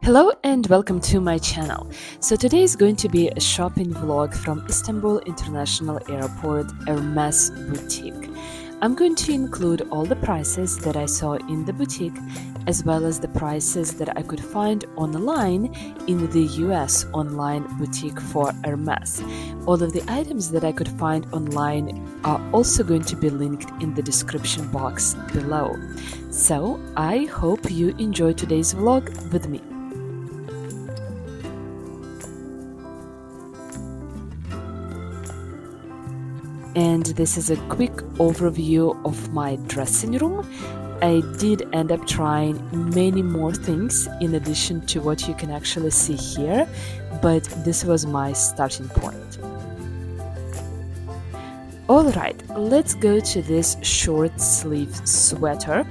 Hello and welcome to my channel. So today is going to be a shopping vlog from Istanbul International Airport, Hermes Boutique. I'm going to include all the prices that I saw in the boutique as well as the prices that I could find online in the US online boutique for Hermes. All of the items that I could find online are also going to be linked in the description box below. So I hope you enjoy today's vlog with me. And this is a quick overview of my dressing room. I did end up trying many more things in addition to what you can actually see here, but this was my starting point. Alright, let's go to this short sleeve sweater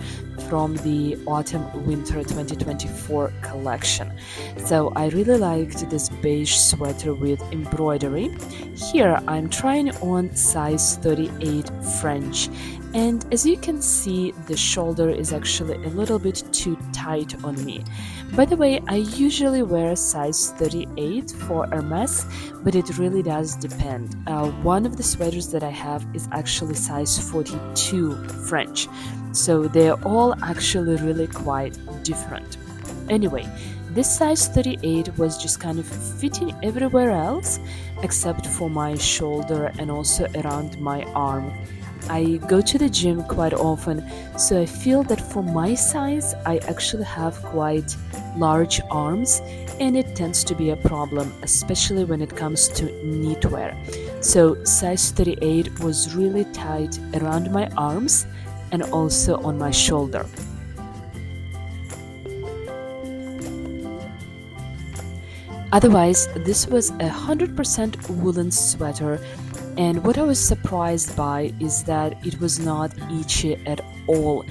from the autumn-winter 2024 collection. So I really liked this beige sweater with embroidery. Here I'm trying on size 38 French, and as you can see, the shoulder is actually a little bit too tight on me. By the way, I usually wear size 38 for Hermes, but it really does depend. One of the sweaters that I have is actually size 42 French, so they're all actually really quite different. Anyway, this size 38 was just kind of fitting everywhere else except for my shoulder and also around my arm. I go to the gym quite often, so I feel that for my size, I actually have quite large arms, and it tends to be a problem, especially when it comes to knitwear. So size 38 was really tight around my arms and also on my shoulder. Otherwise, this was 100% woolen sweater, and what I was surprised by is that it was not itchy at all.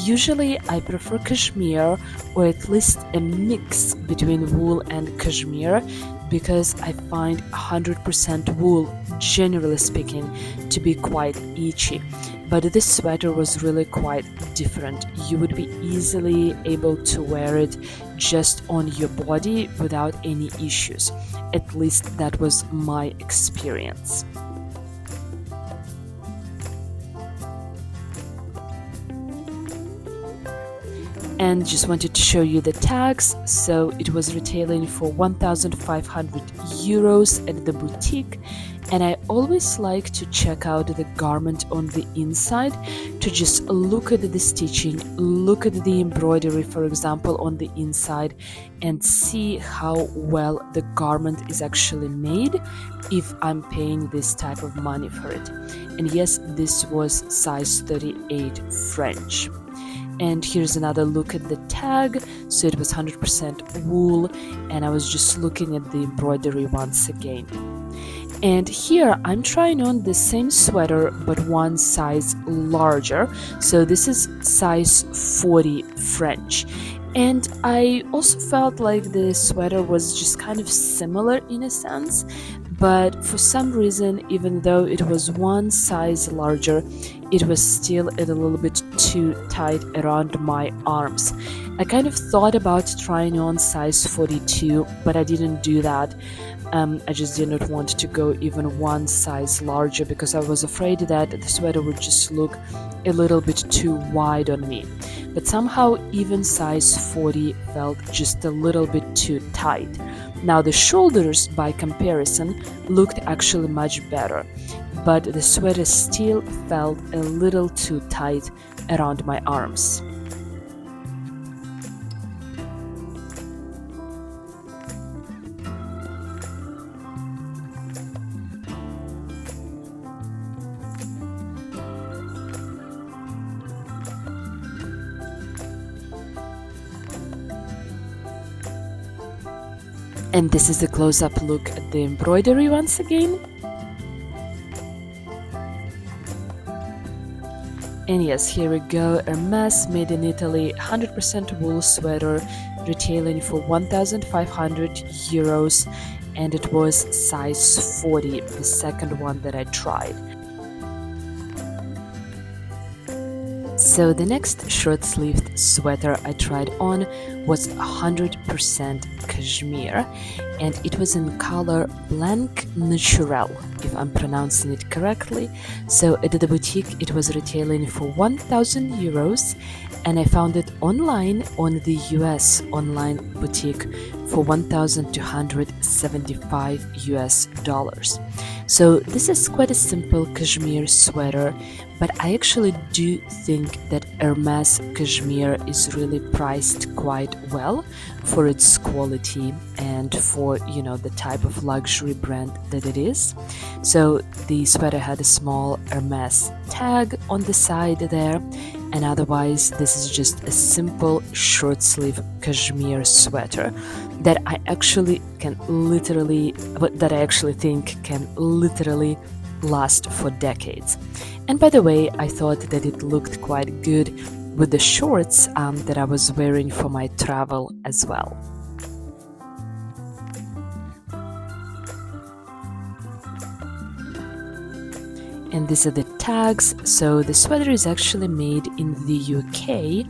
Usually I prefer cashmere, or at least a mix between wool and cashmere, because I find 100% wool, generally speaking, to be quite itchy. But this sweater was really quite different. You would be easily able to wear it just on your body without any issues. At least that was my experience. And just wanted to show you the tags. So it was retailing for 1,500 euros at the boutique, and I always like to check out the garment on the inside to just look at the stitching, look at the embroidery, for example, on the inside, and see how well the garment is actually made if I'm paying this type of money for it. And yes, this was size 38 French. And here's another look at the tag. So it was 100% wool, and I was just looking at the embroidery once again. And here I'm trying on the same sweater but one size larger. So this is size 40 French. And I also felt like the sweater was just kind of similar in a sense, but for some reason, even though it was one size larger, it was still a little bit too tight around my arms. I kind of thought about trying on size 42, but I didn't do that. I just didn't want to go even one size larger because I was afraid that the sweater would just look a little bit too wide on me. But somehow even size 40 felt just a little bit too tight. Now the shoulders, by comparison, looked actually much better, but the sweater still felt a little too tight around my arms. And this is a close-up look at the embroidery once again. And yes, here we go, Hermes made in Italy, 100% wool sweater, retailing for 1,500 euros, and it was size 40, the second one that I tried. So the next short-sleeved sweater I tried on was 100% cashmere, and it was in color Blanc Naturel, if I'm pronouncing it correctly. So at the boutique it was retailing for 1,000 euros, and I found it online on the US online boutique for 1,275 US dollars. So this is quite a simple cashmere sweater, but I actually do think that Hermes cashmere is really priced quite well for its quality and for, the type of luxury brand that it is. So the sweater had a small Hermes tag on the side there, and otherwise this is just a simple short sleeve cashmere sweater that I actually think can literally last for decades. And by the way, I thought that it looked quite good with the shorts that I was wearing for my travel as well. And these are the tags. So the sweater is actually made in the UK,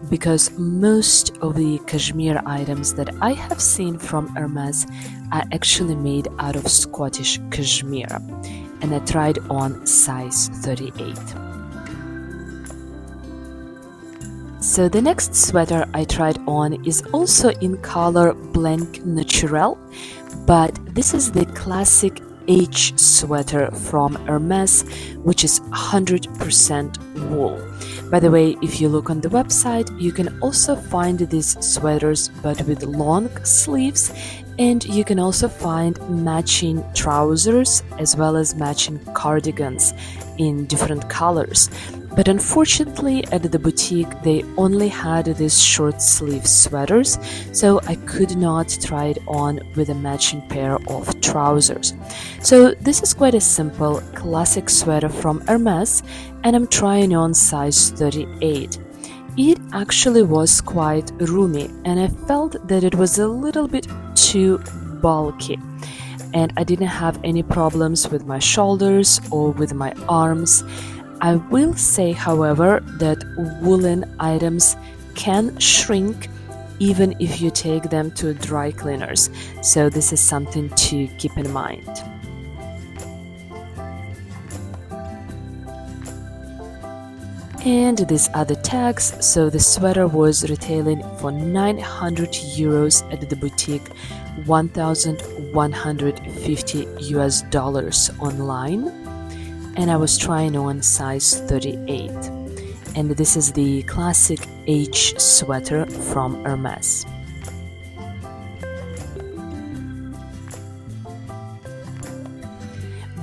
because most of the cashmere items that I have seen from Hermes are actually made out of Scottish cashmere, and I tried on size 38. So the next sweater I tried on is also in color Blanc Naturel, but this is the classic H sweater from Hermes, which is 100% wool. By the way, if you look on the website, you can also find these sweaters but with long sleeves, and you can also find matching trousers as well as matching cardigans in different colors. But unfortunately at the boutique they only had these short sleeve sweaters, so I could not try it on with a matching pair of trousers. So this is quite a simple classic sweater from Hermes, and I'm trying on size 38. It actually was quite roomy, and I felt that it was a little bit too bulky, and I didn't have any problems with my shoulders or with my arms. I will say, however, that woolen items can shrink even if you take them to dry cleaners, so this is something to keep in mind. And these are the tags. So the sweater was retailing for 900 euros at the boutique, 1,150 US dollars online, and I was trying on size 38. And this is the classic H sweater from Hermes.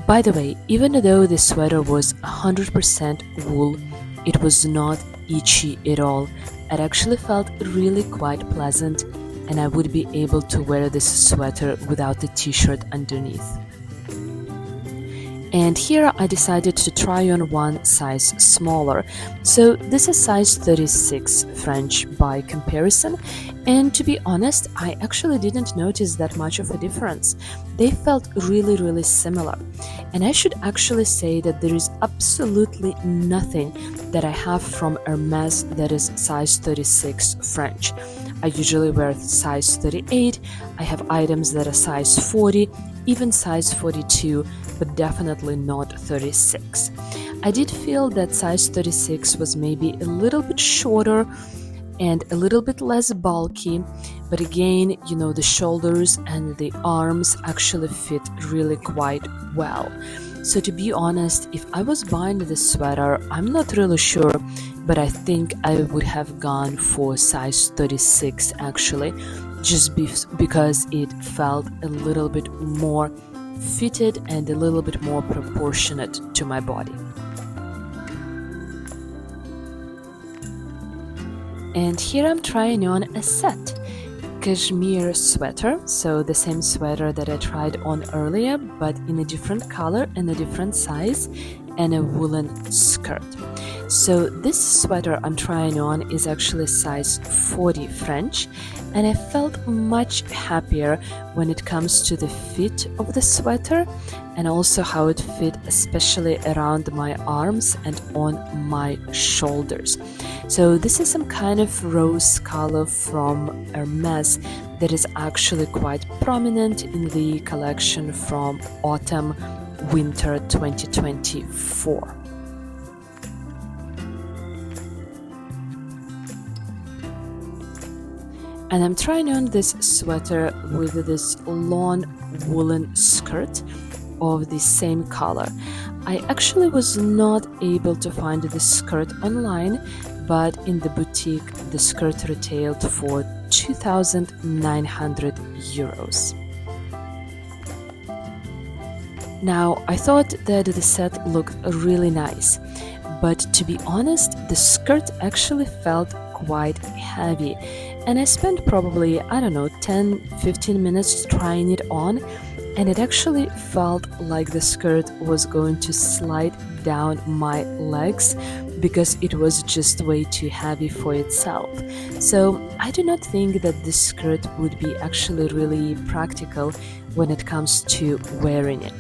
By the way, even though the sweater was 100% wool, it was not itchy at all. It actually felt really quite pleasant, and I would be able to wear this sweater without the t-shirt underneath. And here I decided to try on one size smaller. So this is size 36 French by comparison, and to be honest, I actually didn't notice that much of a difference. They felt really similar, and I should actually say that there is absolutely nothing that I have from Hermes that is size 36 French. I usually wear size 38, I have items that are size 40, even size 42, but definitely not 36. I did feel that size 36 was maybe a little bit shorter and a little bit less bulky, but again, the shoulders and the arms actually fit really quite well. So to be honest, if I was buying this sweater, I'm not really sure, but I think I would have gone for size 36 actually, just because it felt a little bit more fitted and a little bit more proportionate to my body. And here I'm trying on a set cashmere sweater, so the same sweater that I tried on earlier, but in a different color and a different size, and a woolen skirt. So this sweater I'm trying on is actually size 40 French, and I felt much happier when it comes to the fit of the sweater and also how it fit, especially around my arms and on my shoulders. So this is some kind of rose color from Hermes that is actually quite prominent in the collection from autumn winter 2024. And I'm trying on this sweater with this long woolen skirt of the same color. I actually was not able to find the skirt online, but in the boutique the skirt retailed for 2,900 euros. Now, I thought that the set looked really nice, but to be honest, the skirt actually felt quite heavy, and I spent probably, I don't know, 10-15 minutes trying it on, and it actually felt like the skirt was going to slide down my legs because it was just way too heavy for itself. So I do not think that this skirt would be actually really practical when it comes to wearing it.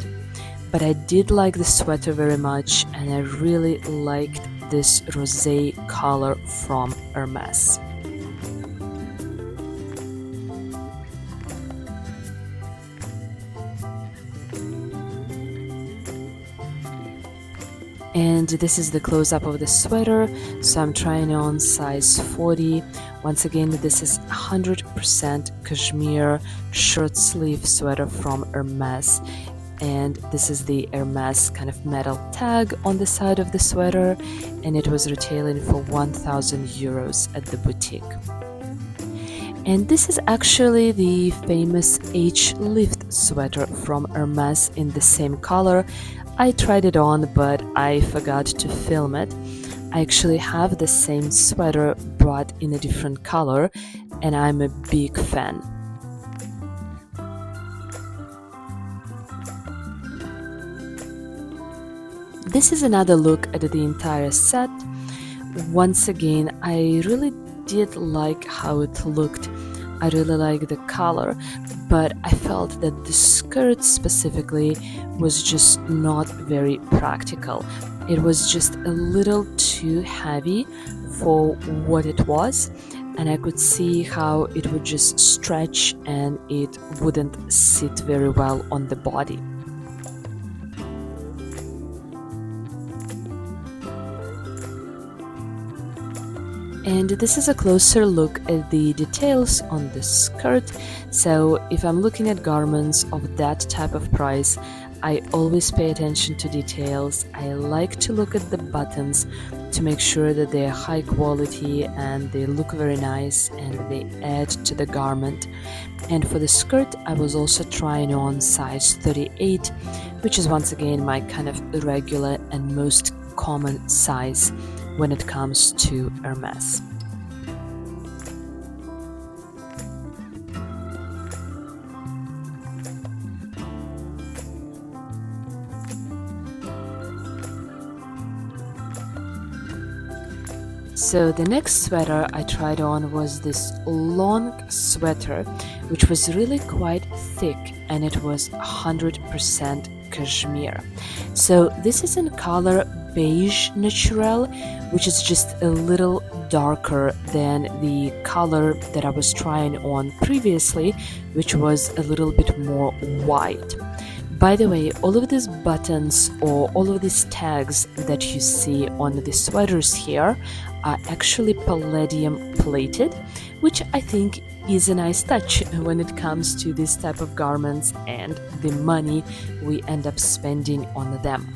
But I did like the sweater very much, and I really liked this rosé color from Hermes. And this is the close-up of the sweater, so I'm trying on size 40. Once again, this is 100% cashmere short sleeve sweater from Hermes, and this is the Hermes kind of metal tag on the side of the sweater, and it was retailing for 1,000 euros at the boutique. And this is actually the famous H-lift sweater from Hermes in the same color. I tried it on, but I forgot to film it. I actually have the same sweater but in a different color, and I'm a big fan. This is another look at the entire set. Once again, I really did like how it looked. I really like the color, but I felt that the skirt specifically was just not very practical. It was just a little too heavy for what it was, and I could see how it would just stretch and it wouldn't sit very well on the body. And this is a closer look at the details on the skirt. So if I'm looking at garments of that type of price, I always pay attention to details. I like to look at the buttons to make sure that they are high quality and they look very nice and they add to the garment. And for the skirt, I was also trying on size 38, which is once again my kind of regular and most common size when it comes to Hermes. So the next sweater I tried on was this long sweater, which was really quite thick, and it was 100% cashmere. So this is in color beige natural, which is just a little darker than the color that I was trying on previously, which was a little bit more white. By the way, all of these buttons or all of these tags that you see on the sweaters here are actually palladium plated, which I think is a nice touch when it comes to this type of garments and the money we end up spending on them.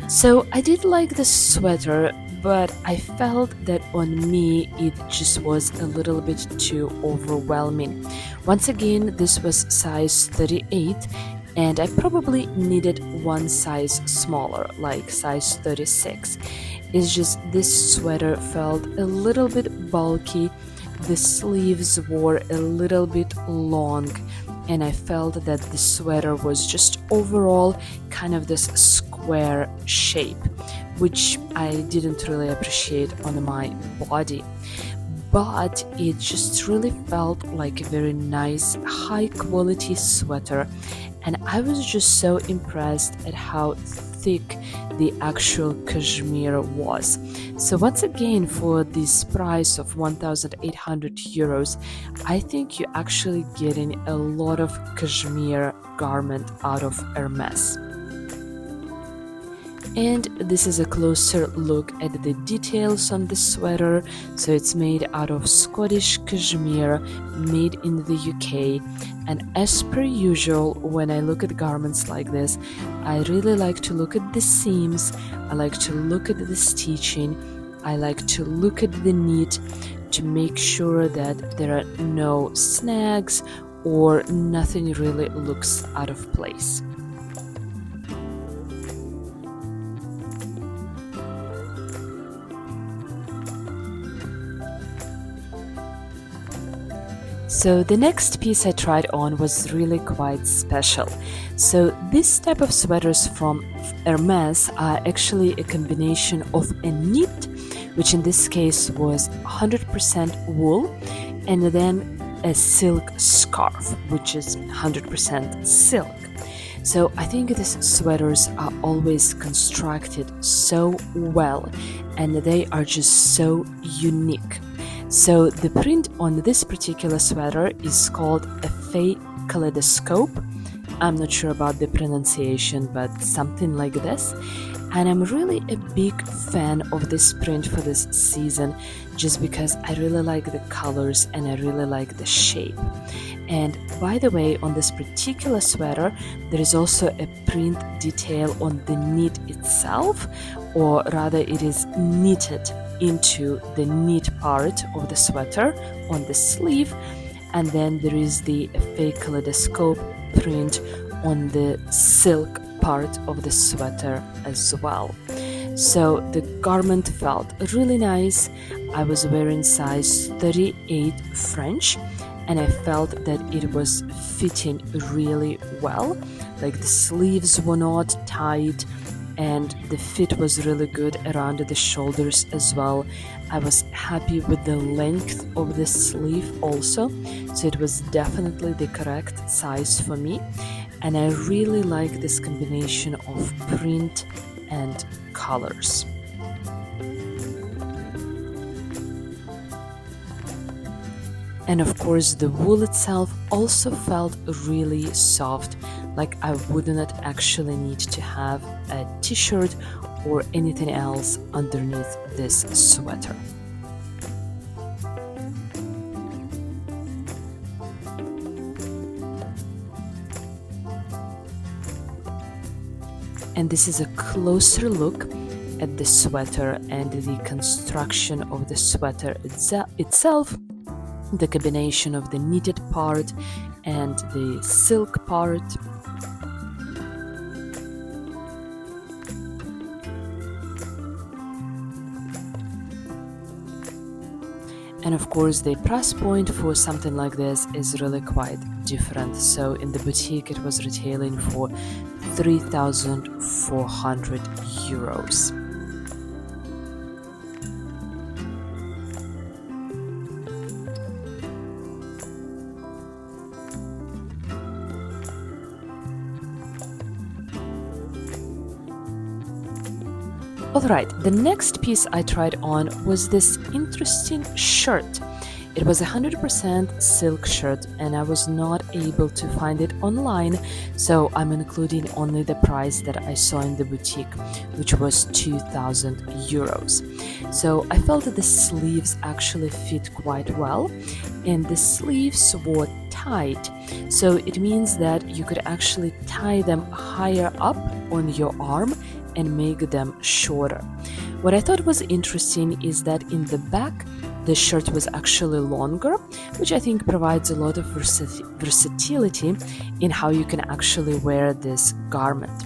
So I did like the sweater, but I felt that on me it just was a little bit too overwhelming. Once again, this was size 38, and I probably needed one size smaller, like size 36. It's just this sweater felt a little bit bulky, the sleeves were a little bit long, and I felt that the sweater was just overall kind of this square shape, which I didn't really appreciate on my body. But it just really felt like a very nice, high quality sweater, and I was just so impressed at how thick the actual cashmere was. So once again, for this price of 1,800 euros, I think you're actually getting a lot of cashmere garment out of Hermes. And this is a closer look at the details on the sweater. So it's made out of Scottish cashmere, made in the UK. And as per usual, when I look at garments like this, I really like to look at the seams, I like to look at the stitching, I like to look at the knit to make sure that there are no snags or nothing really looks out of place. So the next piece I tried on was really quite special. So this type of sweaters from Hermes are actually a combination of a knit, which in this case was 100% wool, and then a silk scarf, which is 100% silk. So I think these sweaters are always constructed so well, and they are just so unique. So the print on this particular sweater is called a fey kaleidoscope. I'm not sure about the pronunciation, but something like this. And I'm really a big fan of this print for this season, just because I really like the colors and I really like the shape. And by the way, on this particular sweater, there is also a print detail on the knit itself, or rather it is knitted into the knit part of the sweater on the sleeve, and then there is the fake kaleidoscope print on the silk part of the sweater as well. So the garment felt really nice. I was wearing size 38 French, and I felt that it was fitting really well. Like the sleeves were not tight, and the fit was really good around the shoulders as well. I was happy with the length of the sleeve also, so it was definitely the correct size for me. And I really like this combination of print and colors. And of course, the wool itself also felt really soft, like I would not actually need to have a t-shirt or anything else underneath this sweater. And this is a closer look at the sweater and the construction of the sweater itself. The combination of the knitted part and the silk part. And of course, the price point for something like this is really quite different. So in the boutique, it was retailing for 3,400 euros. Alright, the next piece I tried on was this interesting shirt. It was a 100% silk shirt, and I was not able to find it online, so I'm including only the price that I saw in the boutique, which was 2,000 euros. So I felt that the sleeves actually fit quite well, and the sleeves were tight, so it means that you could actually tie them higher up on your arm and make them shorter. What I thought was interesting is that in the back, the shirt was actually longer, which I think provides a lot of versatility in how you can actually wear this garment.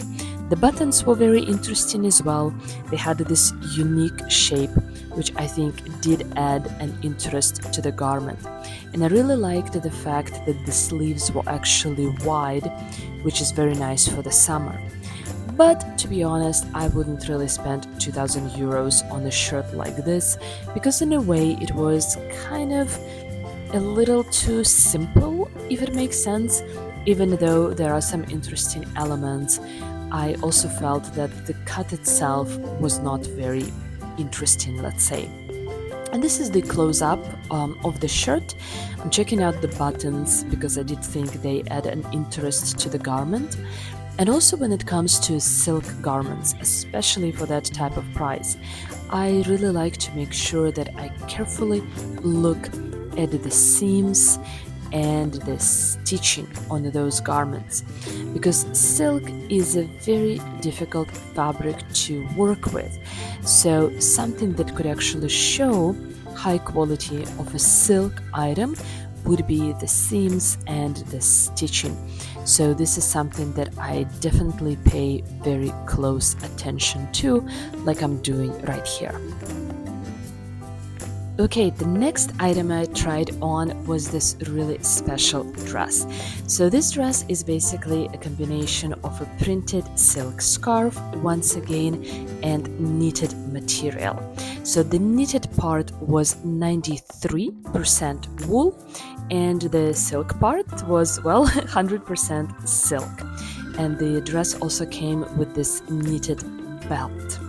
The buttons were very interesting as well. They had this unique shape, which I think did add an interest to the garment. And I really liked the fact that the sleeves were actually wide, which is very nice for the summer. But to be honest, I wouldn't really spend 2000 euros on a shirt like this, because in a way it was kind of a little too simple, if it makes sense. Even though there are some interesting elements, I also felt that the cut itself was not very interesting, let's say. And this is the close-up of the shirt. I'm checking out the buttons because I did think they add an interest to the garment. And also when it comes to silk garments, especially for that type of price, I really like to make sure that I carefully look at the seams and the stitching on those garments, because silk is a very difficult fabric to work with. So something that could actually show high quality of a silk item would be the seams and the stitching. So this is something that I definitely pay very close attention to, like I'm doing right here. Okay, the next item I tried on was this really special dress. So this dress is basically a combination of a printed silk scarf, once again, and knitted material. So the knitted part was 93% wool, and the silk part was, well, 100% silk. And the dress also came with this knitted belt.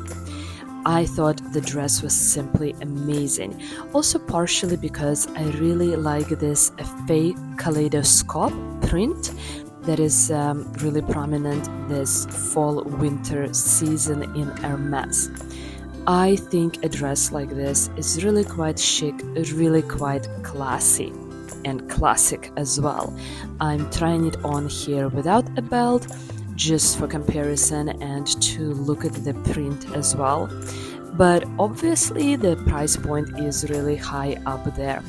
I thought the dress was simply amazing, also partially because I really like this fake kaleidoscope print that is really prominent this fall-winter season in Hermes. I think a dress like this is really quite chic, really quite classy and classic as well. I'm trying it on here without a belt, just for comparison and to look at the print as well. But obviously the price point is really high up there.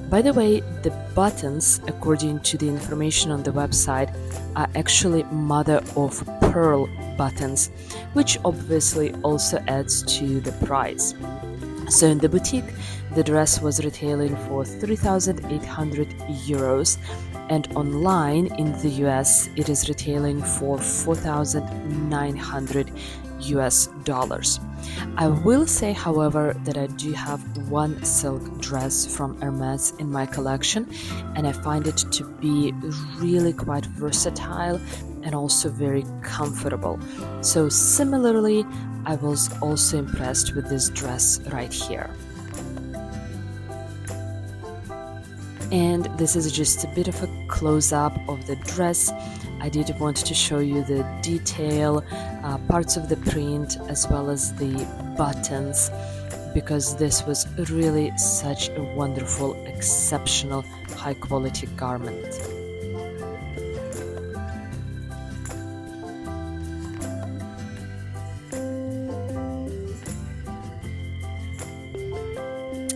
By the way, the buttons, according to the information on the website, are actually mother of pearl buttons, which obviously also adds to the price. So in the boutique, the dress was retailing for 3,800 euros, and online in the US it is retailing for 4,900 US dollars. I will say, however, that I do have one silk dress from Hermes in my collection, and I find it to be really quite versatile and also very comfortable. So similarly, I was also impressed with this dress right here. And this is just a bit of a close-up of the dress. I did want to show you the detail, parts of the print, as well as the buttons, because this was really such a wonderful, exceptional, high-quality garment.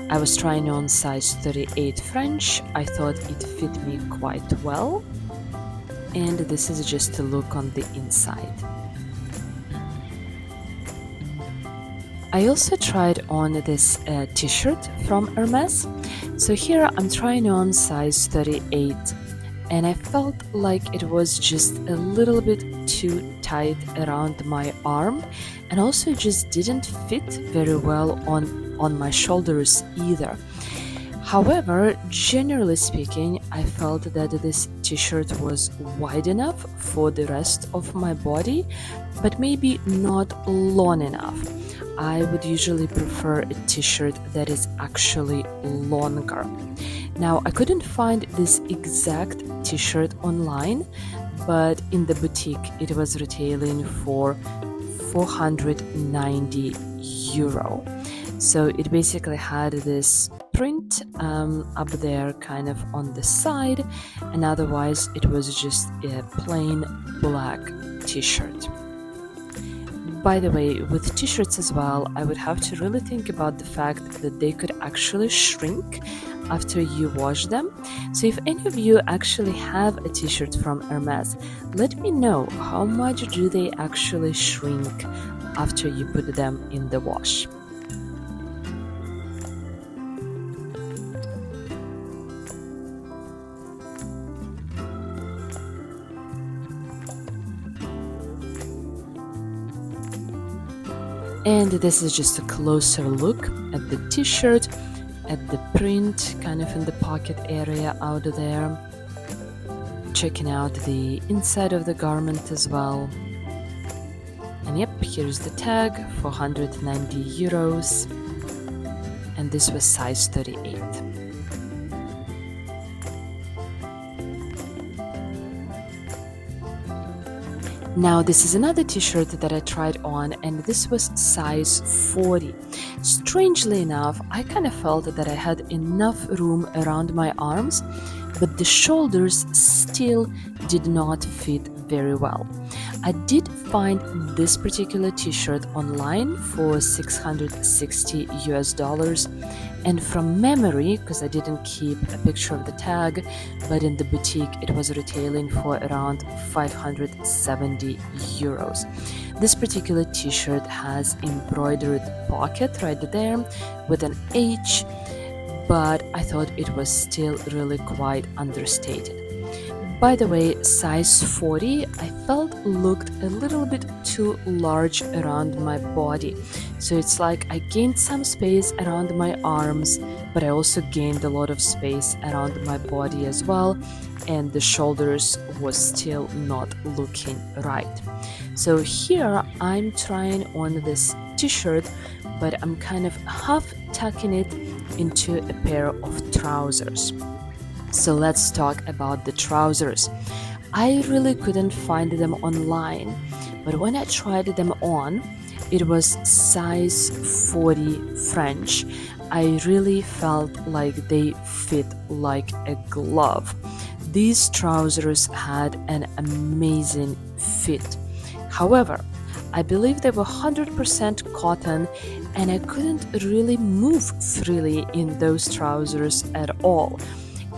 I was trying on size 38 French. I thought it fit me quite well. And this is just a look on the inside. I also tried on this t-shirt from Hermes. So here I'm trying on size 38, and I felt like it was just a little bit too tight around my arm, and also just didn't fit very well on my shoulders either. However, generally speaking, I felt that this t-shirt was wide enough for the rest of my body, but maybe not long enough. I would usually prefer a t-shirt that is actually longer. Now, I couldn't find this exact t-shirt online, but in the boutique it was retailing for 490 euro. So it basically had this print up there kind of on the side, and otherwise it was just a plain black t-shirt. By the way, with t-shirts as well, I would have to really think about the fact that they could actually shrink after you wash them. So if any of you actually have a t-shirt from Hermes, let me know how much do they actually shrink after you put them in the wash. And this is just a closer look at the t-shirt, at the print kind of in the pocket area out there. Checking out the inside of the garment as well. And yep, here's the tag for 190 euros. And this was size 38. Now this is another t-shirt that I tried on, and this was size 40. Strangely enough, I kind of felt that I had enough room around my arms, but the shoulders still did not fit very well. I did find this particular t-shirt online for 660 US dollars, and from memory, because I didn't keep a picture of the tag, but in the boutique it was retailing for around 570 euros. This particular t-shirt has embroidered pocket right there with an H, but I thought it was still really quite understated. By the way, size 40 I felt looked a little bit too large around my body. So it's like I gained some space around my arms, but I also gained a lot of space around my body as well, and the shoulders was still not looking right. So here I'm trying on this t-shirt, but I'm kind of half tucking it into a pair of trousers. So let's talk about the trousers. I really couldn't find them online, but when I tried them on, it was size 40 French. I really felt like they fit like a glove. These trousers had an amazing fit. However, I believe they were 100% cotton, and I couldn't really move freely in those trousers at all.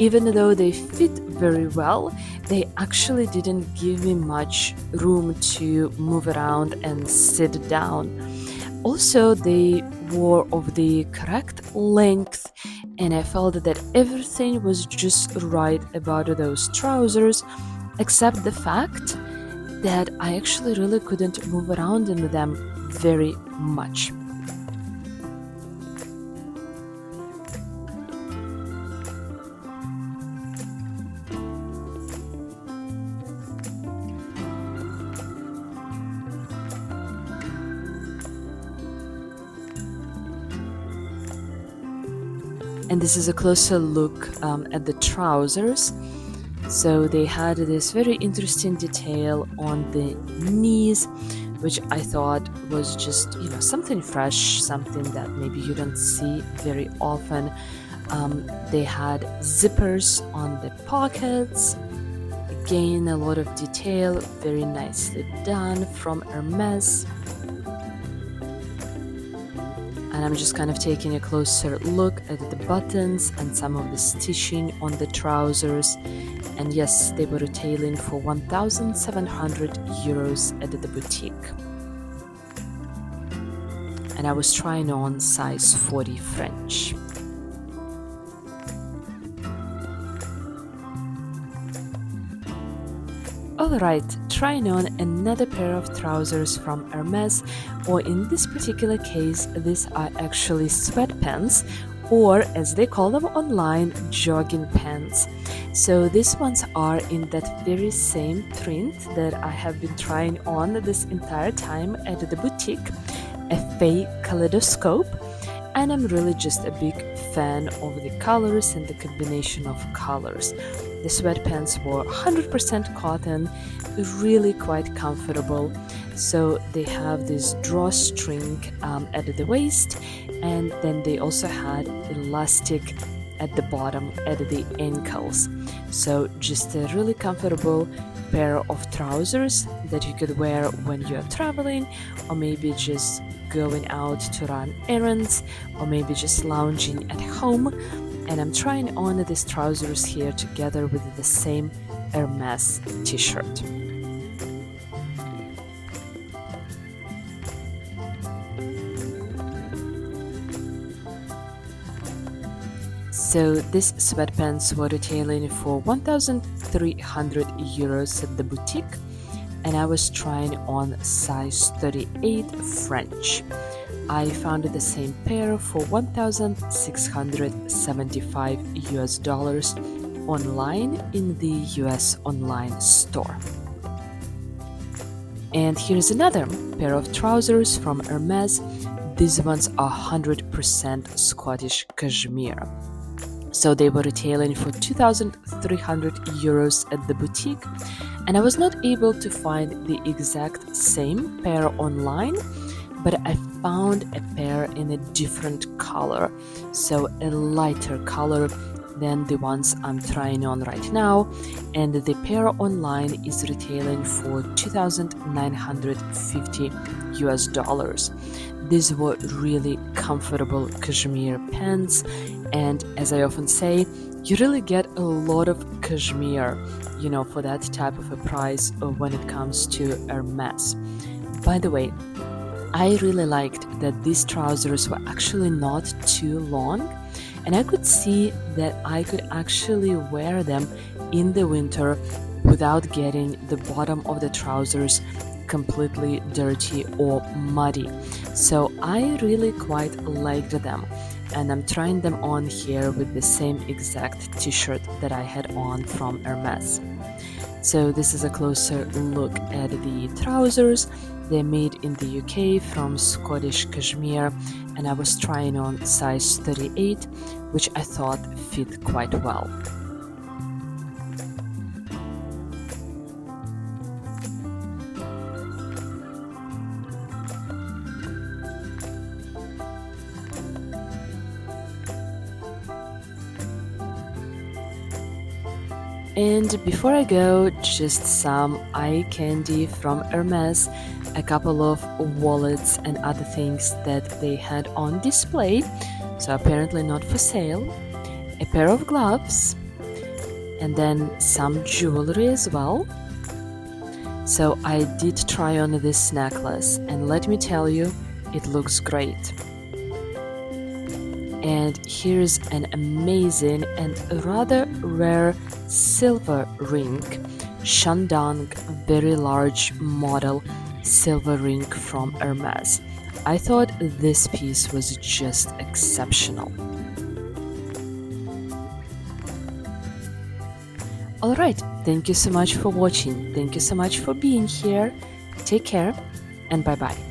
Even though they fit very well, they actually didn't give me much room to move around and sit down. Also, they were of the correct length, and I felt that everything was just right about those trousers, except the fact that I actually really couldn't move around in them very much. And this is a closer look at the trousers. So they had this very interesting detail on the knees, which I thought was just, something fresh, something that maybe you don't see very often. They had zippers on the pockets. Again, a lot of detail, very nicely done from Hermes. And I'm just kind of taking a closer look at the buttons and some of the stitching on the trousers. And yes, they were retailing for 1,700 euros at the boutique. And I was trying on size 40 French. Alright, trying on another pair of trousers from Hermes, or in this particular case, these are actually sweatpants, or as they call them online, jogging pants. So these ones are in that very same print that I have been trying on this entire time at the boutique, a fake kaleidoscope, and I'm really just a big fan of the colors and the combination of colors. The sweatpants were 100% cotton, really quite comfortable. So they have this drawstring at the waist, and then they also had elastic at the bottom at the ankles. So just a really comfortable pair of trousers that you could wear when you're traveling, or maybe just going out to run errands, or maybe just lounging at home. And I'm trying on these trousers here together with the same Hermes t-shirt. So these sweatpants were retailing for 1,300 euros at the boutique, and I was trying on size 38 French. I found the same pair for $1,675 online in the US online store. And here's another pair of trousers from Hermes. These ones are 100% Scottish cashmere. So they were retailing for €2,300 at the boutique, and I was not able to find the exact same pair online, but I found a pair in a different color, so a lighter color than the ones I'm trying on right now, and the pair online is retailing for $2,950. These were really comfortable cashmere pants, and as I often say, you really get a lot of cashmere, for that type of a price when it comes to Hermes. By the way, I really liked that these trousers were actually not too long, and I could see that I could actually wear them in the winter without getting the bottom of the trousers completely dirty or muddy. So I really quite liked them, and I'm trying them on here with the same exact t-shirt that I had on from Hermes. So this is a closer look at the trousers. They're made in the UK from Scottish cashmere, and I was trying on size 38, which I thought fit quite well. And before I go, just some eye candy from Hermes, a couple of wallets and other things that they had on display, so apparently not for sale, a pair of gloves, and then some jewelry as well. So I did try on this necklace, and let me tell you, it looks great. And here's an amazing and rather rare silver ring, Shandong very large model silver ring from Hermes. I thought this piece was just exceptional. Alright, thank you so much for watching. Thank you so much for being here. Take care and bye bye.